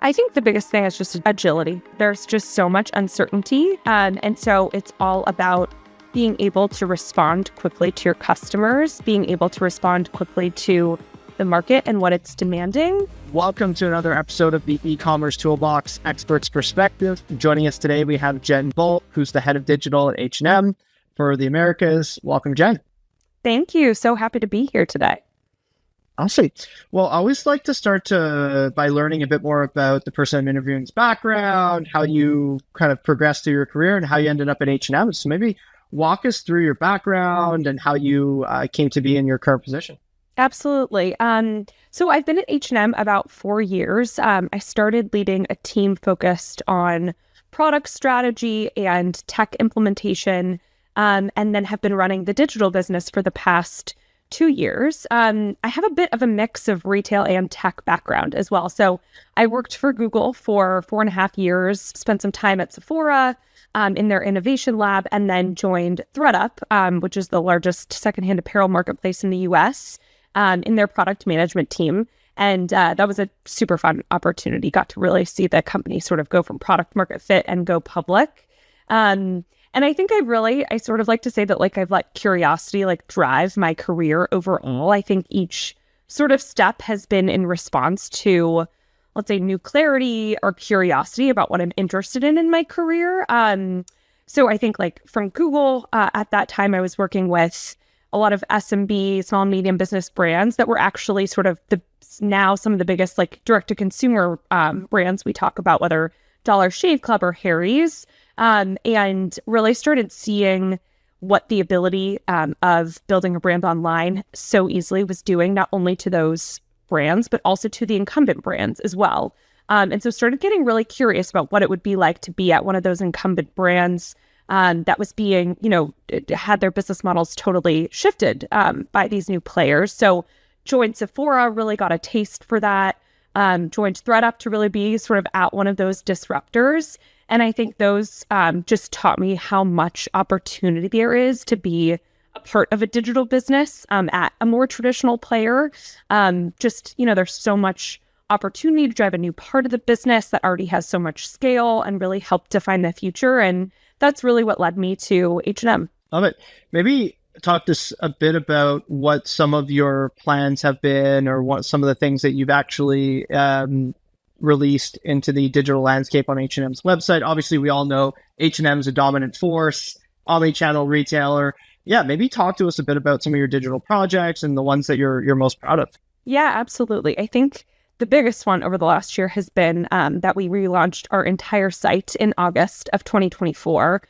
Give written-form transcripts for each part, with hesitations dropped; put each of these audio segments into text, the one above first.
I think the biggest thing is just agility. There's just so much uncertainty. And so it's all about being able to respond quickly to your customers, being able to respond quickly to the market and what it's demanding. Welcome to another episode of the e-commerce toolbox expert's perspective. Joining us today, we have Jenn Volk, who's the head of digital at H&M for the Americas. Welcome, Jenn. Thank you. So happy to be here today. Awesome. Well, I always like to start by learning a bit more about the person I'm interviewing's background, how you kind of progressed through your career and how you ended up at H&M. So maybe walk us through your background and how you came to be in your current position. Absolutely. So I've been at H&M about 4 years. I started leading a team focused on product strategy and tech implementation, and then have been running the digital business for the past 2 years. I have a bit of a mix of retail and tech background as well. So I worked for Google for 4.5 years, spent some time at Sephora in their innovation lab, and then joined ThredUp, which is the largest secondhand apparel marketplace in the US, in their product management team. And that was a super fun opportunity. Got to really see the company sort of go from product market fit and go public. And I think I sort of like to say that I've let curiosity drive my career overall. I think each sort of step has been in response to, let's say, new clarity or curiosity about what I'm interested in my career. So I think from Google, at that time, I was working with a lot of SMB, small and medium business brands that were actually sort of now some of the biggest direct-to-consumer brands we talk about, whether Dollar Shave Club or Harry's. And really started seeing what the ability of building a brand online so easily was doing, not only to those brands, but also to the incumbent brands as well. And so started getting really curious about what it would be like to be at one of those incumbent brands that was being, had their business models totally shifted by these new players. So joined Sephora, really got a taste for that. Joined ThredUp to really be sort of at one of those disruptors. And I think those just taught me how much opportunity there is to be a part of a digital business at a more traditional player. There's so much opportunity to drive a new part of the business that already has so much scale and really help define the future. And that's really what led me to H&M. Love it. Maybe talk to us a bit about what some of your plans have been, or what some of the things that you've actually released into the digital landscape on H&M's website. Obviously, we all know H&M is a dominant force, omnichannel retailer. Yeah, maybe talk to us a bit about some of your digital projects and the ones that you're most proud of. Yeah, absolutely. I think the biggest one over the last year has been that we relaunched our entire site in August of 2024,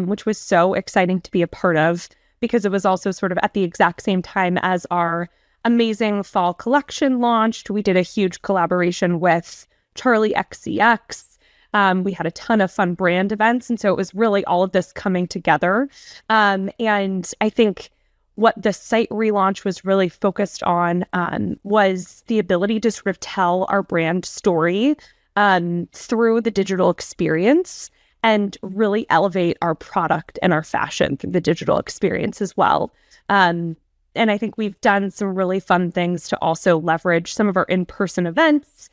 which was so exciting to be a part of, because it was also sort of at the exact same time as our amazing fall collection launched. We did a huge collaboration with Charlie XCX. We had a ton of fun brand events. And so it was really all of this coming together. And I think what the site relaunch was really focused on was the ability to sort of tell our brand story through the digital experience and really elevate our product and our fashion through the digital experience as well. And I think we've done some really fun things to also leverage some of our in-person events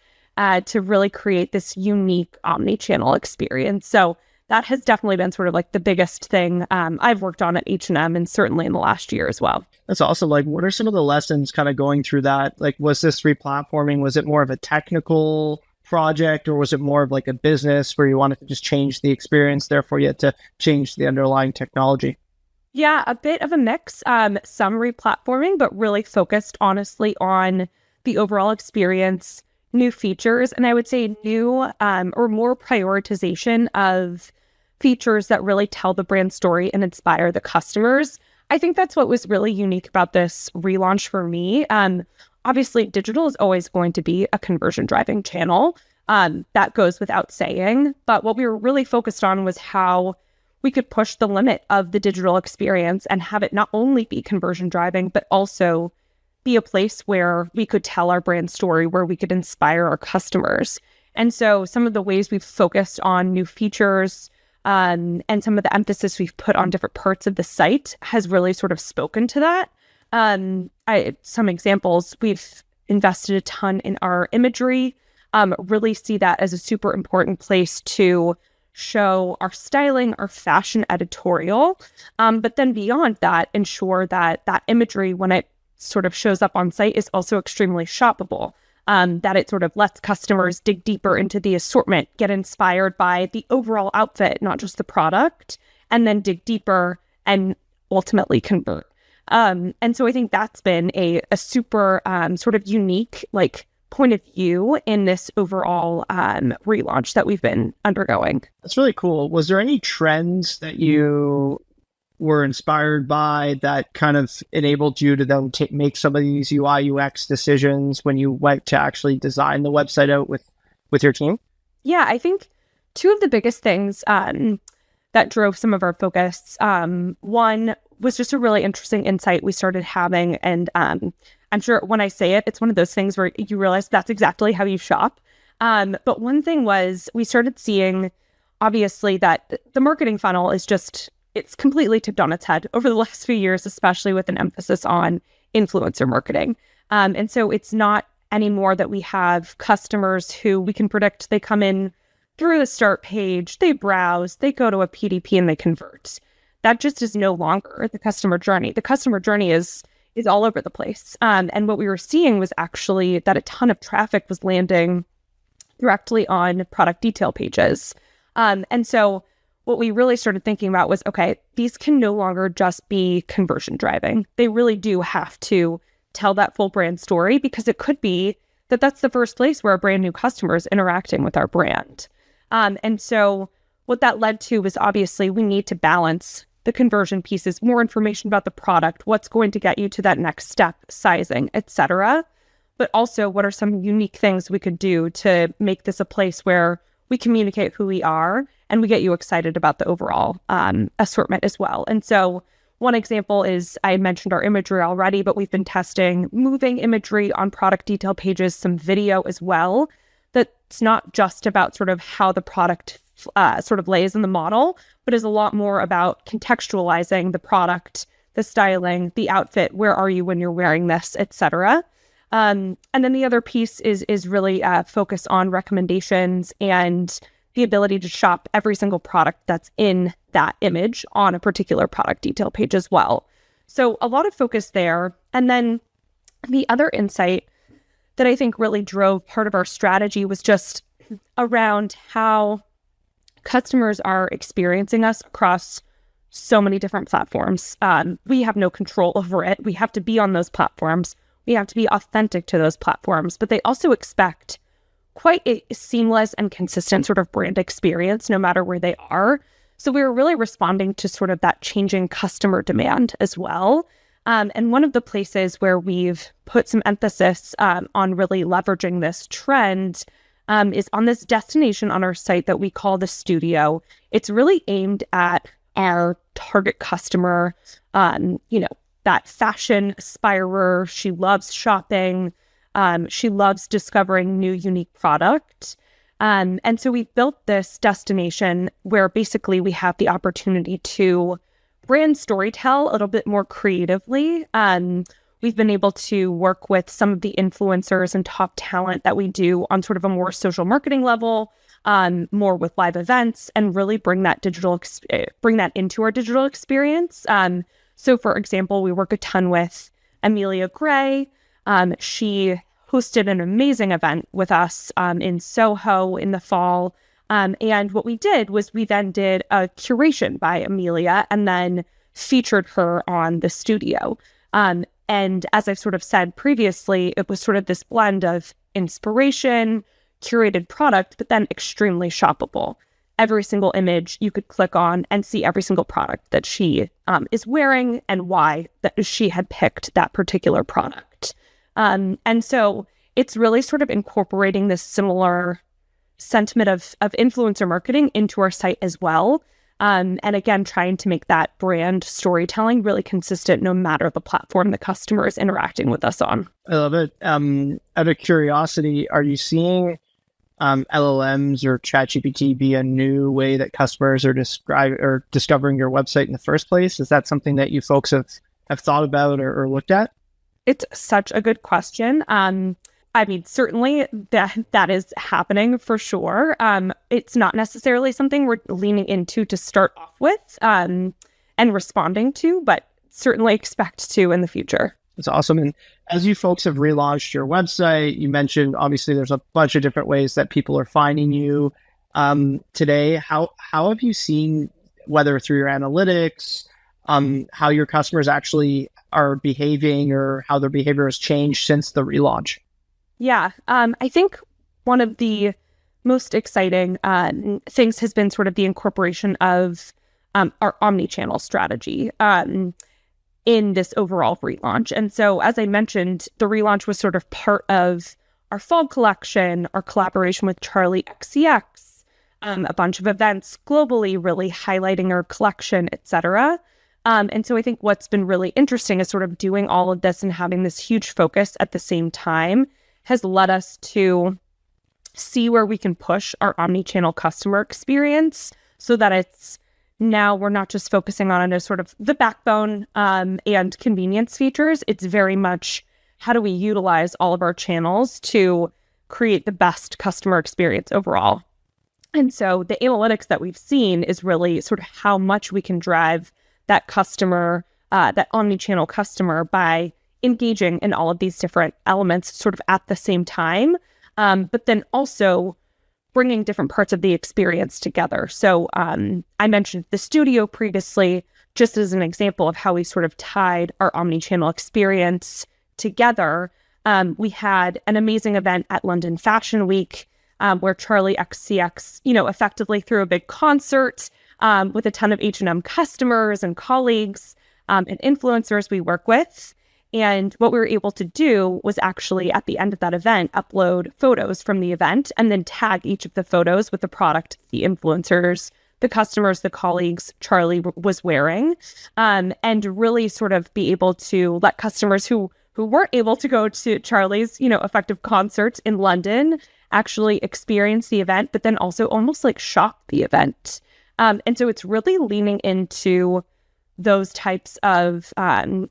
to really create this unique omnichannel experience. So that has definitely been sort of the biggest thing I've worked on at H&M, and certainly in the last year as well. That's awesome. What are some of the lessons kind of going through that? Was this replatforming? Was it more of a technical project, or was it more of a business where you wanted to just change the experience, therefore you had to change the underlying technology? Yeah, a bit of a mix, some replatforming, but really focused honestly on the overall experience, new features, and I would say new or more prioritization of features that really tell the brand story and inspire the customers. I think that's what was really unique about this relaunch for me. Obviously, digital is always going to be a conversion driving channel. That goes without saying. But what we were really focused on was how we could push the limit of the digital experience and have it not only be conversion driving, but also be a place where we could tell our brand story, where we could inspire our customers. And so some of the ways we've focused on new features and some of the emphasis we've put on different parts of the site has really sort of spoken to that. Some examples, we've invested a ton in our imagery. really see that as a super important place to show our styling, our fashion editorial. But then beyond that, ensure that that imagery, when it sort of shows up on site, is also extremely shoppable. That it sort of lets customers dig deeper into the assortment, get inspired by the overall outfit, not just the product, and then dig deeper and ultimately convert. And so I think that's been a super sort of unique point of view in this overall relaunch that we've been undergoing. That's really cool. Was there any trends that you were inspired by that kind of enabled you to then make some of these UI UX decisions when you went to actually design the website out with your team? Yeah, I think two of the biggest things that drove some of our focus, one was just a really interesting insight we started having. And I'm sure when I say it, it's one of those things where you realize that's exactly how you shop. But one thing was we started seeing, obviously, that the marketing funnel is it's completely tipped on its head over the last few years, especially with an emphasis on influencer marketing. And so it's not anymore that we have customers who we can predict they come in through the start page, they browse, they go to a PDP and they convert. That just is no longer the customer journey. The customer journey is all over the place. And what we were seeing was actually that a ton of traffic was landing directly on product detail pages. And so what we really started thinking about was, okay, these can no longer just be conversion driving. They really do have to tell that full brand story, because it could be that that's the first place where a brand new customer is interacting with our brand. And so what that led to was, obviously we need to balance the conversion pieces, more information about the product, what's going to get you to that next step, sizing, etc. But also, what are some unique things we could do to make this a place where we communicate who we are and we get you excited about the overall assortment as well. And so one example is, I mentioned our imagery already, but we've been testing moving imagery on product detail pages, some video as well. That's not just about sort of how the product sort of lays in the model, but is a lot more about contextualizing the product, the styling, the outfit, where are you when you're wearing this, etc. And then the other piece is really focus on recommendations and the ability to shop every single product that's in that image on a particular product detail page as well. So a lot of focus there. And then the other insight that I think really drove part of our strategy was just around how customers are experiencing us across so many different platforms. We have no control over it. We have to be on those platforms. We have to be authentic to those platforms, but they also expect quite a seamless and consistent sort of brand experience no matter where they are. So we were really responding to sort of that changing customer demand as well. And one of the places where we've put some emphasis on really leveraging this trend is on this destination on our site that we call the Studio. It's really aimed at our target customer, that fashion aspirer. She loves shopping. She loves discovering new, unique product. And so we built this destination where basically we have the opportunity to brand storytell a little bit more creatively. We've been able to work with some of the influencers and top talent that we do on sort of a more social marketing level, more with live events, and really bring that into our digital experience. So for example, we work a ton with Amelia Gray. She hosted an amazing event with us in Soho in the fall. And what we did was we then did a curation by Amelia and then featured her on the Studio. And as I've sort of said previously, it was sort of this blend of inspiration, curated product, but then extremely shoppable. Every single image you could click on and see every single product that she is wearing and why that she had picked that particular product. And so it's really sort of incorporating this similar sentiment of influencer marketing into our site as well. And again, trying to make that brand storytelling really consistent no matter the platform the customer is interacting with us on. I love it. Out of curiosity, are you seeing LLMs or ChatGPT be a new way that customers are discovering your website in the first place? Is that something that you folks have thought about or looked at? It's such a good question. I mean, certainly that is happening for sure. It's not necessarily something we're leaning into to start off with and responding to, but certainly expect to in the future. That's awesome. And as you folks have relaunched your website, you mentioned obviously there's a bunch of different ways that people are finding you today. How have you seen, whether through your analytics, how your customers actually are behaving or how their behavior has changed since the relaunch? Yeah, I think one of the most exciting things has been sort of the incorporation of our omnichannel strategy in this overall relaunch. And so, as I mentioned, the relaunch was sort of part of our fall collection, our collaboration with Charli XCX, a bunch of events globally really highlighting our collection, etc. And so I think what's been really interesting is sort of doing all of this and having this huge focus at the same time has led us to see where we can push our omnichannel customer experience so that it's now we're not just focusing on a sort of the backbone and convenience features. It's very much how do we utilize all of our channels to create the best customer experience overall. And so the analytics that we've seen is really sort of how much we can drive that customer, that omnichannel customer by engaging in all of these different elements sort of at the same time, but then also bringing different parts of the experience together. So I mentioned the studio previously, just as an example of how we sort of tied our omnichannel experience together. We had an amazing event at London Fashion Week where Charli XCX, effectively threw a big concert with a ton of H&M customers and colleagues and influencers we work with. And what we were able to do was actually, at the end of that event, upload photos from the event and then tag each of the photos with the product the influencers, the customers, the colleagues Charli was wearing, and really sort of be able to let customers who weren't able to go to Charli's, effective concert in London actually experience the event, but then also almost like shop the event. And so it's really leaning into those types of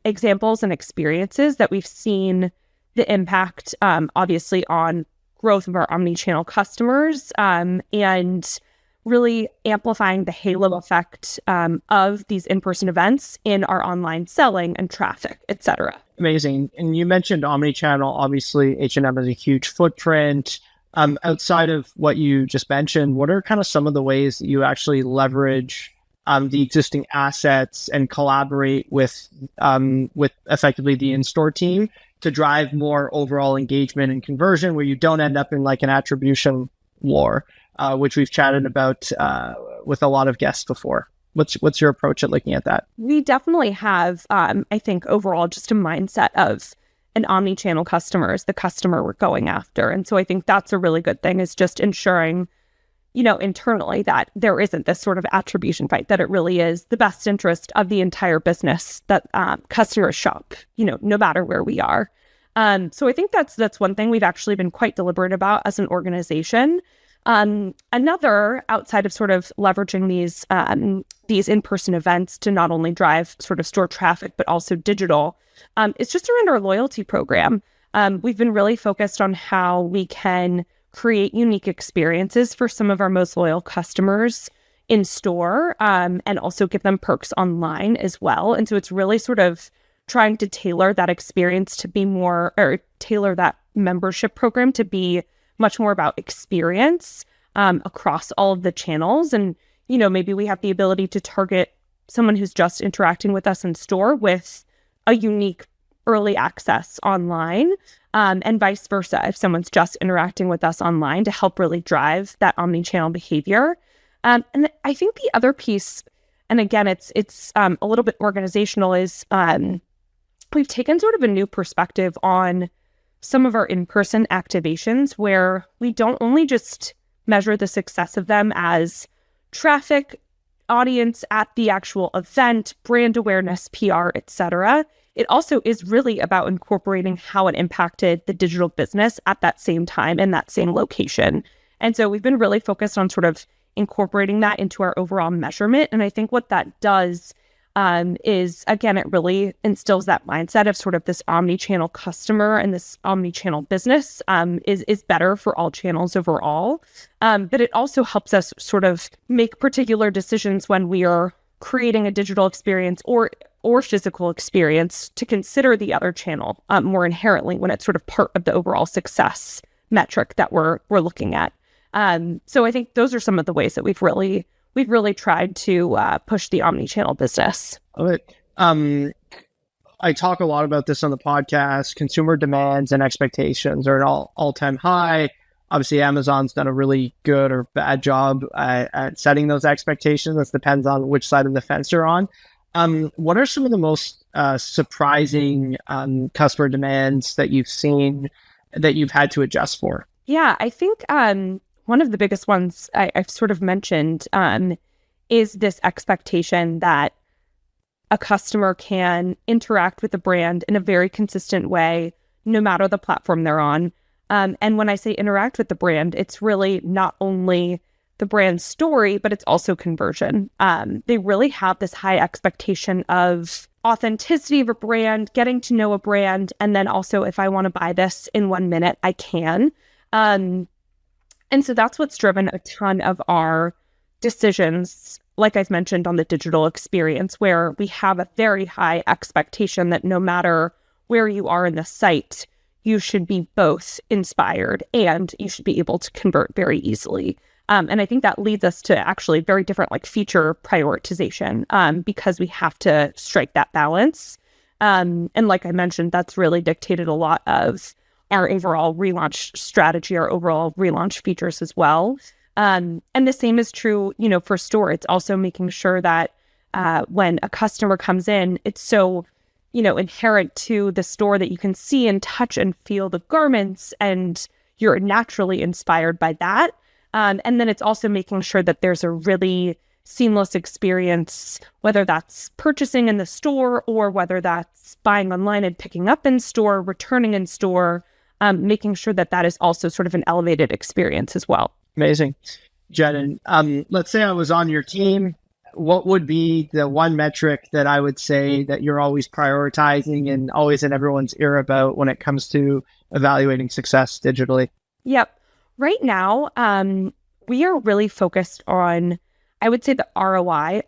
examples and experiences that we've seen the impact, obviously, on growth of our omnichannel customers and really amplifying the halo effect of these in-person events in our online selling and traffic, et cetera. Amazing. And you mentioned omnichannel. Obviously, H&M has a huge footprint. Outside of what you just mentioned, what are kind of some of the ways that you actually leverage the existing assets and collaborate with effectively the in-store team to drive more overall engagement and conversion, where you don't end up in like an attribution war, which we've chatted about with a lot of guests before. What's your approach at looking at that? We definitely have, I think, overall just a mindset of an omnichannel customer is the customer we're going after. And so I think that's a really good thing, is just ensuring internally that there isn't this sort of attribution fight, that it really is the best interest of the entire business that customers shop, no matter where we are. So I think that's one thing we've actually been quite deliberate about as an organization. Another, outside of sort of leveraging these in-person events to not only drive sort of store traffic, but also digital, is just around our loyalty program. We've been really focused on how we can create unique experiences for some of our most loyal customers in store, and also give them perks online as well. And so it's really sort of trying to tailor that experience to be more, or tailor that membership program to be much more about experience across all of the channels. And, maybe we have the ability to target someone who's just interacting with us in store with a unique early access online, and vice versa if someone's just interacting with us online, to help really drive that omnichannel behavior. And I think the other piece, and again, it's a little bit organizational, is we've taken sort of a new perspective on some of our in-person activations, where we don't only just measure the success of them as traffic, audience at the actual event, brand awareness, PR, etc. It also is really about incorporating how it impacted the digital business at that same time in that same location. And so we've been really focused on sort of incorporating that into our overall measurement. And I think what that does is, again, it really instills that mindset of sort of this omni-channel customer and this omni-channel business is better for all channels overall. But it also helps us sort of make particular decisions when we are creating a digital experience or physical experience to consider the other channel more inherently when it's sort of part of the overall success metric that we're looking at. So I think those are some of the ways that we've really tried to push the omni-channel business. I talk a lot about this on the podcast. Consumer demands and expectations are at all-time high. Obviously, Amazon's done a really good or bad job at setting those expectations. This depends on which side of the fence you're on. What are some of the most surprising customer demands that you've seen that you've had to adjust for? Yeah, I think one of the biggest ones I've sort of mentioned is this expectation that a customer can interact with the brand in a very consistent way, no matter the platform they're on. And when I say interact with the brand, it's really not only the brand story, but it's also conversion. They really have this high expectation of authenticity of a brand, getting to know a brand, and then also if I want to buy this in 1 minute, I can. And so that's what's driven a ton of our decisions, like I've mentioned, on the digital experience, where we have a very high expectation that no matter where you are in the site, you should be both inspired and you should be able to convert very easily. And I think that leads us to actually very different feature prioritization because we have to strike that balance. And like I mentioned, that's really dictated a lot of our overall relaunch strategy, our overall relaunch features as well. And the same is true, for store. It's also making sure that when a customer comes in, it's so inherent to the store that you can see and touch and feel the garments and you're naturally inspired by that. And then it's also making sure that there's a really seamless experience, whether that's purchasing in the store or whether that's buying online and picking up in store, returning in store, making sure that that is also sort of an elevated experience as well. Amazing. Jenn, let's say I was on your team. What would be the one metric that I would say that you're always prioritizing and always in everyone's ear about when it comes to evaluating success digitally? Yep. Right now, we are really focused on, I would say, the ROI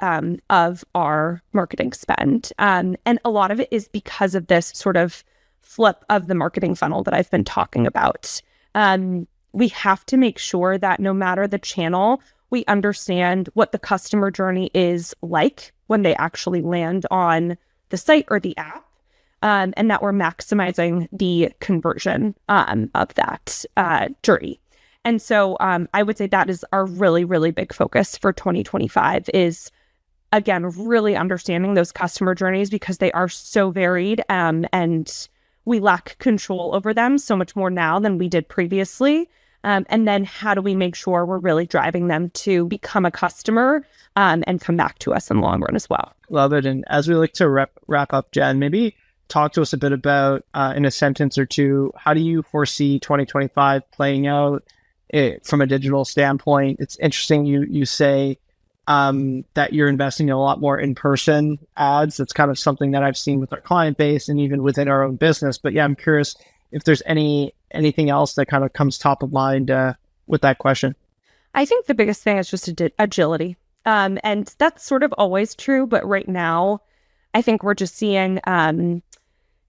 of our marketing spend. And a lot of it is because of this sort of flip of the marketing funnel that I've been talking about. We have to make sure that no matter the channel, we understand what the customer journey is like when they actually land on the site or the app, and that we're maximizing the conversion of that journey. And so I would say that is our really, really big focus for 2025 is, again, really understanding those customer journeys because they are so varied and we lack control over them so much more now than we did previously. And then how do we make sure we're really driving them to become a customer and come back to us in the long run as well? Love it. And as we like to wrap up, Jenn, maybe talk to us a bit about, in a sentence or two, how do you foresee 2025 playing out from a digital standpoint? It's interesting you say that you're investing in a lot more in-person ads. That's kind of something that I've seen with our client base and even within our own business. But yeah, I'm curious if there's anything else that kind of comes top of mind with that question. I think the biggest thing is just agility. And that's sort of always true. But right now, I think we're just seeing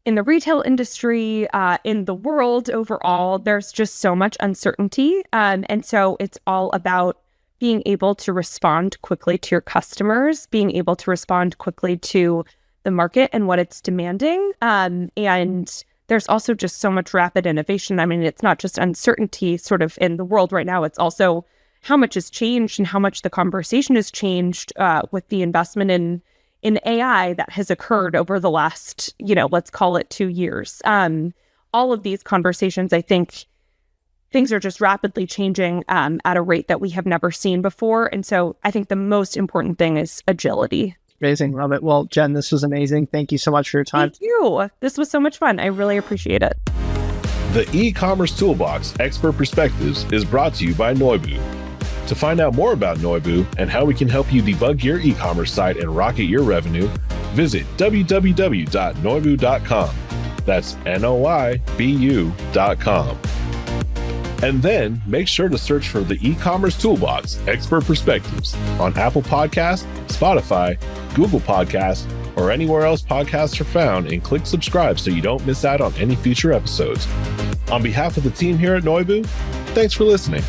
in the retail industry, in the world overall, there's just so much uncertainty. And so it's all about being able to respond quickly to your customers, being able to respond quickly to the market and what it's demanding. And there's also just so much rapid innovation. I mean, it's not just uncertainty sort of in the world right now. It's also how much has changed and how much the conversation has changed with the investment in AI that has occurred over the last, let's call it 2 years. All of these conversations, I think things are just rapidly changing at a rate that we have never seen before. And so I think the most important thing is agility. Amazing. Love it. Well, Jenn, this was amazing. Thank you so much for your time. Thank you. This was so much fun. I really appreciate it. The e-commerce toolbox Expert Perspectives is brought to you by Noibu. To find out more about Noibu and how we can help you debug your e-commerce site and rocket your revenue, visit www.noibu.com. That's Noibu.com. And then make sure to search for the e-commerce toolbox expert perspectives on Apple Podcasts, Spotify, Google Podcasts, or anywhere else podcasts are found, and click subscribe so you don't miss out on any future episodes. On behalf of the team here at Noibu, thanks for listening.